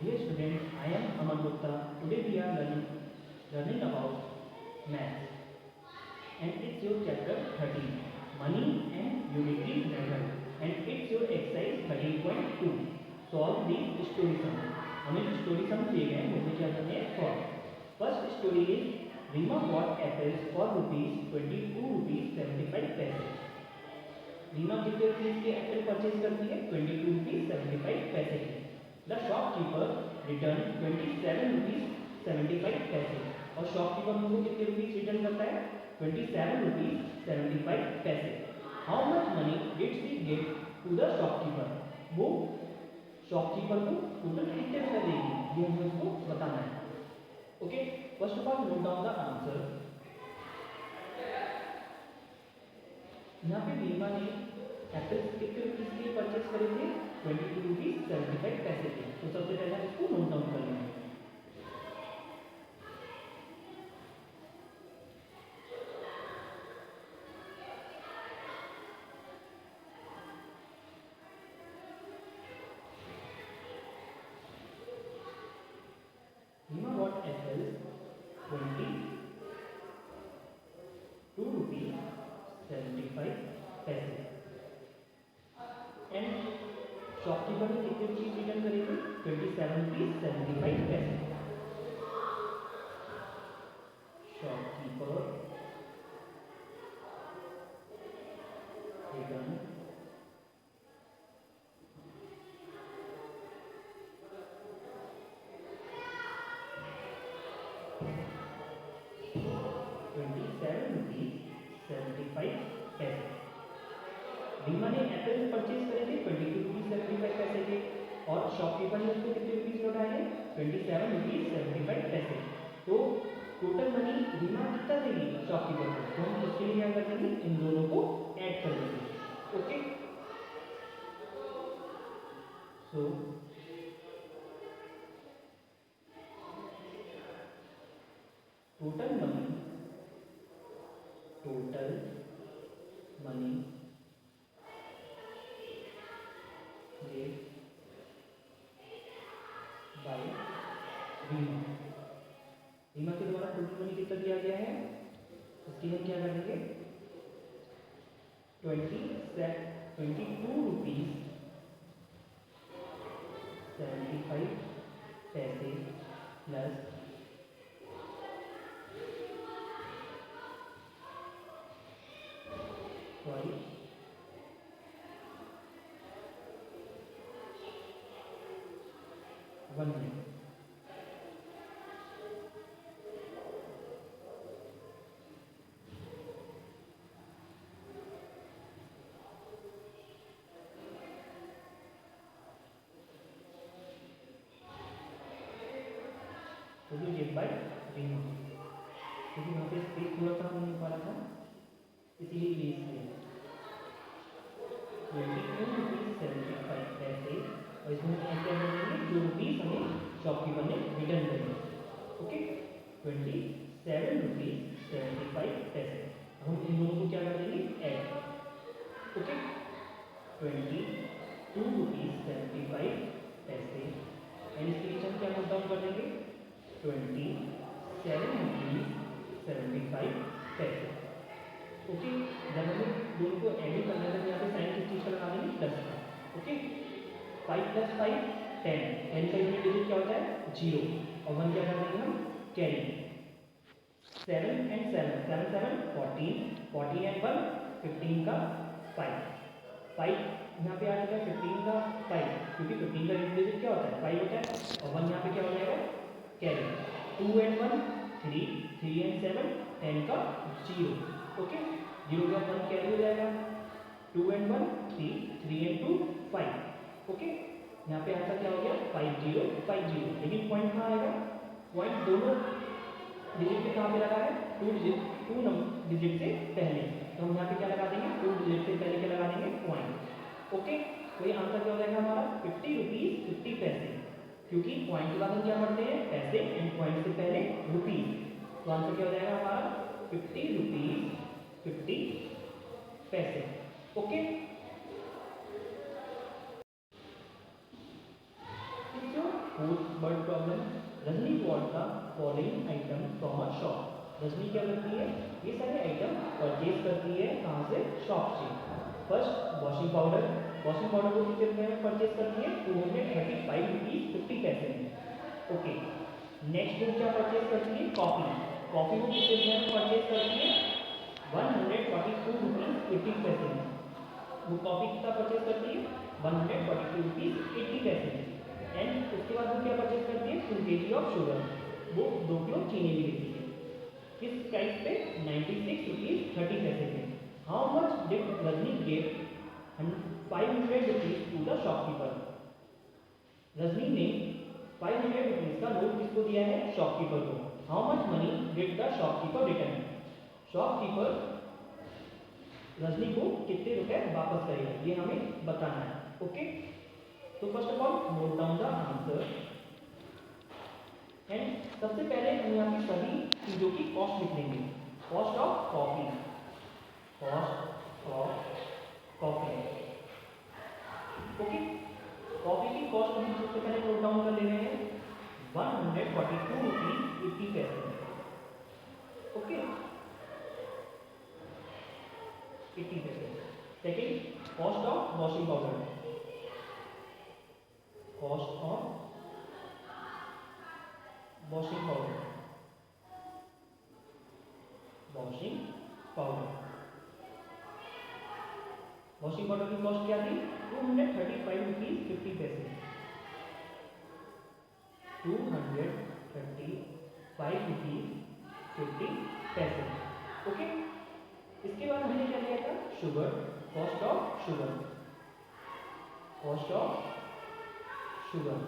Dear students, I am Aman Gupta. Today we are learning about maths, and it's your chapter 13, money and unitary method, and it's your exercise 13.2. Solve the story sum. हमें story sum दिए गए हैं, उसे क्या करने हैं solve. First story is Reema bought apples for ₹22.75. Reema कितने rupees के एप्पल परचेज करती है? ₹22.75 के. The shopkeeper return ₹27.75. और शॉपकीपर उनको कितने रुपीज रिटर्न करता है? ₹27.75. How much money did she give to the shopkeeper? वो शॉपकीपर को टोटल कितने रुपए देगी, ये हमें उसको बताना है. Okay, first of all note down the answer. यहाँ पे रीमा ने एप्पल्स कितने रुपीज के परचेज करे थे? ₹22.75 के. तो सबसे पहले इसको नोट डाउन कर लेंगे. Reema bought apples ₹22.75 and shopkeeper ने कितने रुपीज रिटर्न करेगी? ₹27.75. Shopkeeper return ₹27.75. रीमा ने एप्पल परचेज करे थे ₹22.75 के, और शॉपकीपर ने उसको कितने रुपीज लौटाए हैं? ₹27.75. तो टोटल मनी रीमा कितना देगी शॉपकीपर को? तो हम उसके लिए क्या कर देंगे, इन दोनों को ऐड कर देंगे. Okay, so total money paid by Reema. Reema के द्वारा टोटल मनी कितना दिया गया है? इसकी हम क्या करेंगे? ₹22.75 प्लस $1. तो ये गेट बाय रीमा, क्योंकि वहाँ पे स्पेस थोड़ा सा नहीं पा रहा था, इसीलिए इरेज किया. ₹22.75. और इसमें क्या क्या करेंगे? जो रुपीज हमें शॉपकीपर ने रिटर्न करेंगे. ओके, ₹27.75. हम इन दोनों को क्या कर देंगे? ऐड. ओके, ₹22.75. एंड इसके बीच हम क्या नोट डाउन कर देंगे? ₹27.75. ओके, जब हमें दोनों को ऐड करना है तो यहाँ पे साइन किस चीज़ का लगा देंगे? प्लस का. ओके, 5 + 5 10. 10 का यूनिट डिजिट क्या होता है? 0. और 1 क्या कर देंगे हम? कैरी. 7 and 7 7 7 14. 14 and 1 15 का 5. 5 यहाँ पे आ जाएगा 15 का 5, क्योंकि 15 का यूनिट डिजिट क्या होता है? 5 होता है. और 1 यहाँ पे क्या हो जाएगा? कैरी. 2 and 1 3. 3 and 7 10 का 0. ओके, 0 का 1 कैरी हो जाएगा. 2 and 1 3. 3 and 2 5. ओके, यहाँ पे आंसर क्या हो गया? 5050. लेकिन पॉइंट कहाँ आएगा? पॉइंट दोनों डिजिट पे कहाँ पे लगा है? 2 डिजिट से पहले. तो हम यहाँ पे क्या लगा देंगे? 2 डिजिट से पहले क्या लगा देंगे? पॉइंट. ओके, तो ये आंसर क्या हो जाएगा हमारा? ₹50.50. क्योंकि पॉइंट के बाद हम क्या पढ़ते हैं? पैसे. एंड पॉइंट से पहले रुपीज. तो आंसर क्या हो जाएगा हमारा? ₹50.50. Okay, fourth word problem, Rajni bought the following item from a shop. Rajni क्या करती है, ये सारे आइटम परचेज करती है कहाँ से, शॉप से। First washing powder, washing powder को कितने रुपये में परचेज करती है, 235 रुपीज़ 50 पैसे में। ओके, नेक्स्ट बुक क्या परचेज करती है, कॉफ़ी, कॉफ़ी को कितने रुपये में परचेज करती है, 142 रुपीज़ 80 पैसे में। वो कॉफ़ी कितना परचेज करती है, 142 रुपीज़ 80 पैसे में। एंड उसके बाद वो क्या परचेज करती है, 2 kg ऑफ शुगर, वो 2 किलो चीनी भी लेती है। किस प्राइस पे, 96 रुपीज़ 30 पैसे पे। How much did Rajni give 500 rupees to the shopkeeper. Rajni ने 500 रुपीज़ का नोट किसको दिया है, शॉपकीपर को। How much money did the shopkeeper return, shopkeeper Rajni को कितने रुपए वापस करेगा, ये हमें बताना है। ओके, तो first of all note down the answer. And सबसे पहले हम यहाँ की सभी चीज़ों की कॉस्ट लिख लेंगे। Cost of coffee, cost of coffee. Okay, coffee की कॉस्ट हम सबसे पहले नोट डाउन कर ले रहे हैं, 142 रुपीज़ 80 पैसे। ओके, 80 पैसे। Second, cost of washing powder, cost of washing powder, washing powder, washing powder की कॉस्ट क्या थी, 235 रुपीज़ 50 पैसे, 235 रुपीज़ 50 पैसे। ओके, इसके बाद हमने क्या लिया था, sugar, cost of sugar, cost of sugar,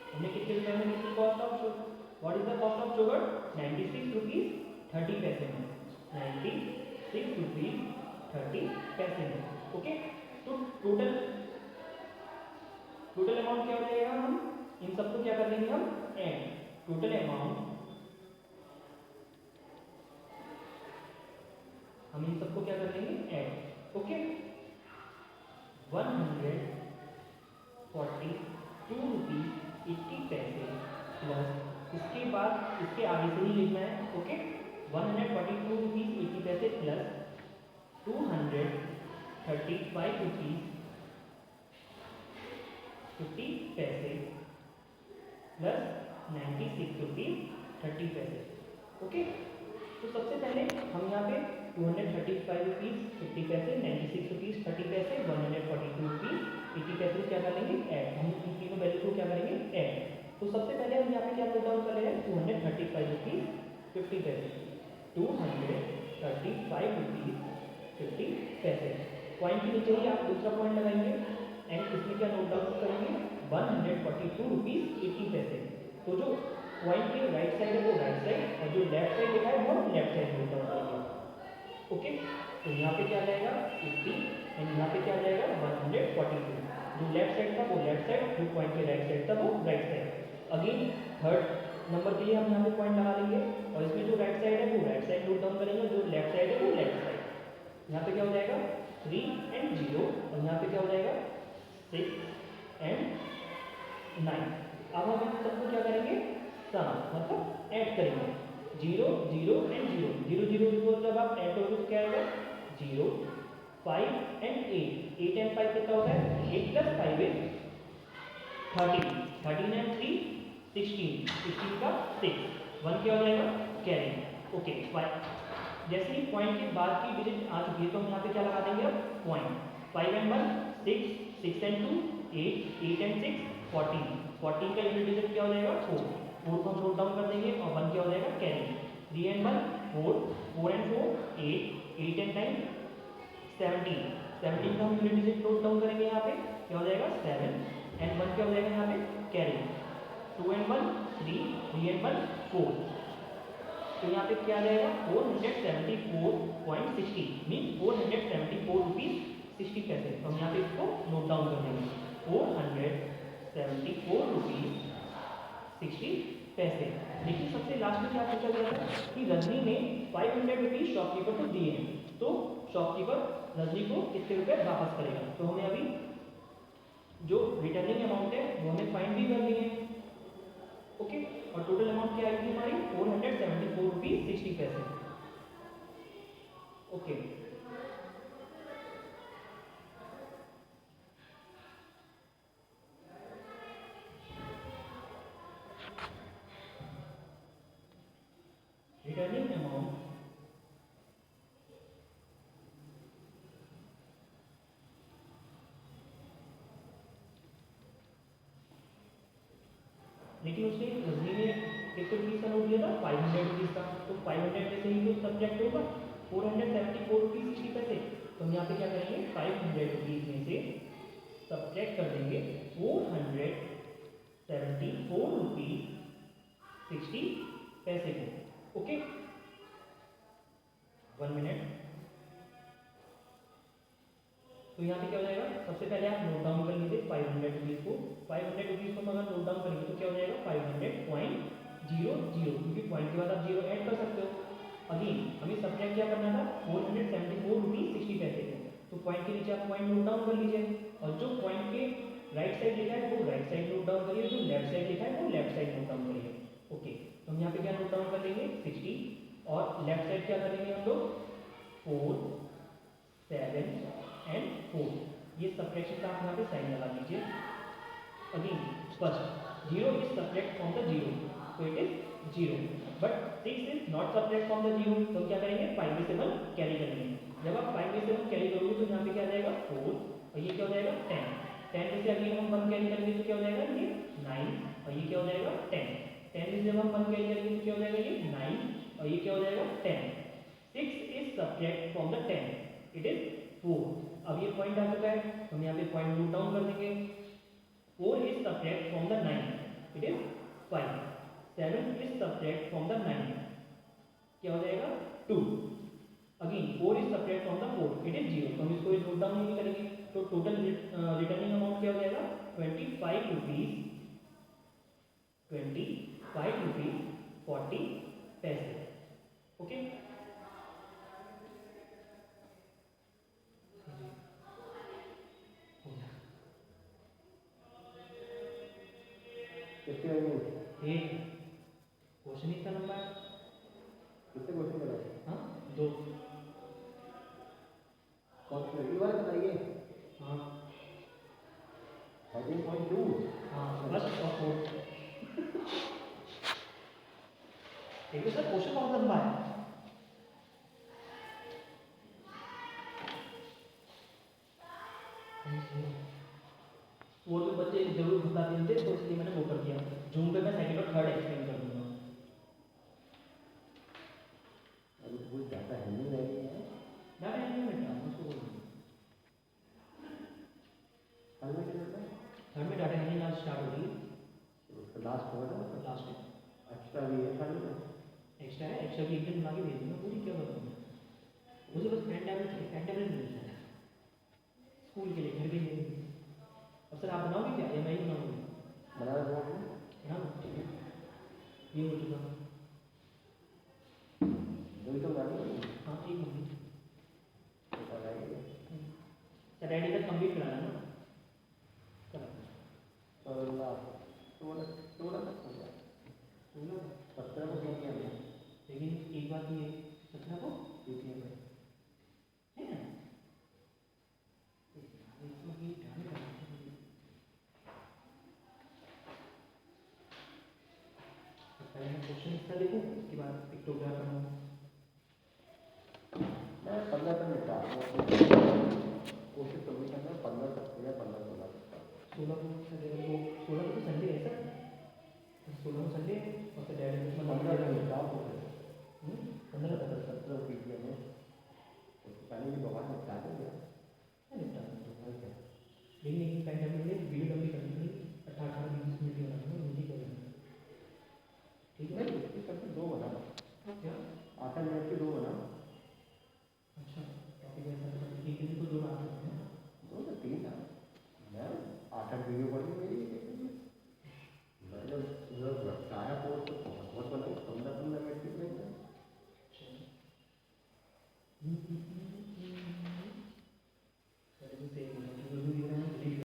हमने कितने रुपए में लिखी cost of sugar, what is the cost of sugar, 96 rupees 30 पैसे में, 96 रुपीज़ 30 पैसे में। ओके, तो टोटल अमाउंट क्या हो जाएगा, हम इन सबको क्या कर लेंगे, हम ऐड, टोटल अमाउंट, हम इन सबको क्या कर लेंगे, ऐड। ओके, 142 रुपीज़ 80 पैसे प्लस, इसके बाद इसके आगे से ही लिखना है। ओके, 142 रुपीज़ 80 पैसे प्लस 235 रुपीज़ 50 पैसे प्लस 96 रुपीज़ 30 पैसे। ओके, तो सबसे पहले हम यहाँ पे 235 रुपीज़ 50 पैसे, 96 रुपीज़ 30 पैसे, 142 रुपीज़ 80 पैसे क्या कर लेंगे, ऐड। हम इन तीनों वैल्यू को क्या करेंगे, ऐड। तो सबसे पहले हम यहाँ पे क्या नोट डाउन कर रहे हैं, 235 रुपीज़ 50 पैसे, 235 रुपीज़ 50 पैसे। पॉइंट के नीचे ही आप दूसरा पॉइंट लगाएंगे एंड इसमें क्या नोट डाउन करेंगे, 142 रुपीज़ 80 पैसे। तो जो पॉइंट के राइट साइड है वो राइट साइड और जो लेफ्ट साइड लिखा है वो लेफ्ट साइड नोट डाउन करेंगे। ओके, तो यहाँ पे क्या जाएगा 80 एंड यहाँ पे क्या जाएगा 142। जो लेफ्ट साइड था वो लेफ्ट साइड, जो पॉइंट के राइट साइड था वो right side. Again third number के लिए हम यहाँ पे पॉइंट लगा लेंगे और इसमें जो राइट साइड है वो राइट साइड नोट डाउन करेंगे, जो लेफ्ट साइड है वो लेफ्ट साइड। यहाँ पे क्या हो जाएगा 3 एंड 0 और यहाँ पे क्या हो जाएगा 6 एंड 9। अब हम इन सबको क्या करेंगे, सम मतलब ऐड करेंगे, 0 0 एंड 0 0 0 को जब आप ऐड करोगे तो क्या आएगा 0, 5 एंड 8, 8 एंड 5 कितना होता है, 8 प्लस 5 इज 13, 13 एंड 3 16, 16 का 6, 1 क्या हो जाएगा कैरी। ओके, 5 जैसे ही पॉइंट के बाद की डिजिट आ चुकी है तो हम यहाँ पे क्या लगा देंगे अब पॉइंट, 5 एंड 1 6, 6 एंड 2 8, 8 एंड 6 14, 14 का यूनिट डिजिट क्या हो जाएगा 4, 4 को नोट डाउन कर देंगे और 1 क्या हो जाएगा कैरी। 3 एंड 1 4, 4 एंड 4 8, 8 एंड 9 17, 17 का हम यूनिट डिजिट नोट डाउन करेंगे, यहाँ पे क्या हो जाएगा 7 एंड 1 क्या हो जाएगा यहाँ पे कैरी। 2 एंड 1 3, 3 एंड 1 4, तो यहाँ पे क्या आ जाएगा 474.60 मीन 474 रुपीज़ 60 पैसे। तो हम यहाँ पे इसको नोट डाउन कर देंगे, 474 रुपीज़ 60 पैसे। लेकिन सबसे लास्ट में क्या पूछा गया था कि रजनी ने 500 रुपीज़ शॉपकीपर को दिए हैं, तो शॉपकीपर रजनी को कितने रुपए वापस करेगा। तो हमें अभी जो रिटर्निंग अमाउंट है वो हमें फाइंड भी करना और टोटल अमाउंट क्या आएगी हमारी 474 रुपीज 60 पैसे। ओके रिटर्निंग अमाउंट लेकिन उसने रजनी ने कितने रुपीज़ का नोट दिया था 500 रुपीज़ का, तो 500 में से ही तो सब्जेक्ट होगा 474 रुपीज़ 60 पैसे। तो हम यहाँ पे क्या करेंगे 500 रुपीज़ में से सब्जेक्ट कर देंगे 474 रुपीज़ 60 पैसे को। Okay 1 minute. तो यहाँ पे क्या हो जाएगा, सबसे पहले आप नोट डाउन कर लीजिए 500 रुपीज़ को। 500 रुपीज़ को अगर नोट डाउन करेंगे तो क्या हो जाएगा 500.00, क्योंकि पॉइंट के बाद आप जीरो ऐड कर सकते हो। अगेन हमें सब्जेक्ट क्या करना था 474 रुपीज़ 60 पैसे को, तो पॉइंट के नीचे आप पॉइंट नोट डाउन कर लीजिए, और जो पॉइंट के राइट साइड लिखा है वो राइट साइड नोट डाउन करिए, जो लेफ्ट साइड लिखा है वो लेफ्ट साइड नोट डाउन करिए। ओके तो हम यहाँ पे क्या नोट डाउन कर लेंगे 60, और लेफ्ट साइड क्या करेंगे हम लोग 4, 7 एंड 4। ये सब्ट्रैक्शन का आप यहाँ पे साइन लगा दीजिए। Again first 0 is subtract from the 0, तो it is 0, but 6 is not subtract from the 0, तो क्या करेंगे 5 में से 1 कैरी करेंगे। जब आप 5 में से 1 कैरी करोगे तो यहाँ पे क्या आ जाएगा 4, और ये क्या हो जाएगा 10। 10 में से अगेन हम 1 कैरी करेंगे तो क्या हो जाएगा ये 9, और ये क्या हो जाएगा 10। 10 में से जब हम 1 कैरी करेंगे तो क्या हो जाएगा ये 9, और ये क्या हो जाएगा 10। 6 is subtract from the 10, it is 4। अब ये पॉइंट आ चुका है, हम यहाँ पे पॉइंट नोट डाउन कर देंगे। 4 is subtract from the 9, it is 5। 7 is subtract from the 9, क्या हो जाएगा 2। Again 4 is subtract from the 4, it is 0, तो हम इसको नोट डाउन नहीं करेंगे, तो टोटल रिटर्निंग अमाउंट क्या हो जाएगा 25 रुपीज 40 पैसे। ओके एक क्वेश्चन ही था नंबर कितने क्वेश्चन बना? हाँ 2। ये वाला बताइए। हाँ 13.2। हाँ फर्स्ट और फोर्थ। देखिए सर क्वेश्चन बहुत लंबा है। वो तो बच्चे जरूर बता देते, तो इसलिए मैंने वो कर दिया। जूम पे मैं सेकंड और थर्ड एक्सप्लेन कर दूंगा। अभी तो कुछ डाटा है नहीं है। डाटा है नहीं बेटा, उसको बोल दो। थर्ड में डाटा है नहीं, आज स्टार्ट हो रही है। उसका लास्ट होगा ना, लास्ट है। एक्स्ट्रा भी है थर्ड में। एक्स्ट्रा है, एक्स्ट्रा की एक दिन बना के भेज दूंगा, पूरी क्या बताऊँ मुझे बस पेन टैबलेट चाहिए, पेन टैबलेट मिलता है स्कूल के लिए, घर के लिए। अब सर आप बनाओगे क्या या मैं ही बनाऊँगी? बना रहा हूँ हाँ ठीक है, ये हो चुका। वही तो गाड़ी है। हाँ एक मिनट बताइए। सर रेडी तक कंप्लीट कराना ना, चलो 16 तक हो गया। 17 को क्या किया हमने? लेकिन एक बात ये 17 को PTM में है ना, इसमें ये ध्यान रखना है। पहले मैं क्वेश्चन इसका देखूं, उसके बाद पिक्टोग्राफ बनाऊं। मैं 15 तक निपटा कोशिश करूँगी करना 15 तक या 15-16 तक। 16 को चलेगा तो 16 को तो संडे है सर, 16 को संडे और फिर डैडी को 15 तक निपटा हो गया। 15 तक 17 PTM में पहले की बवाल निपटा देंगे। निपटा लेकिन एक पेंटा में वीडियो लंबी करनी पड़ी, 18-20 मिनट की बनाना है, मुझे क्या करना है ठीक है। इसकी सबसे 2 बना, क्या 8 मिनट की 2 बना। अच्छा टॉपिक ऐसा था, एक दिन को 2 बात करते हैं, 2 से 3 था। मैं 8 वीडियो पढ़ी मेरी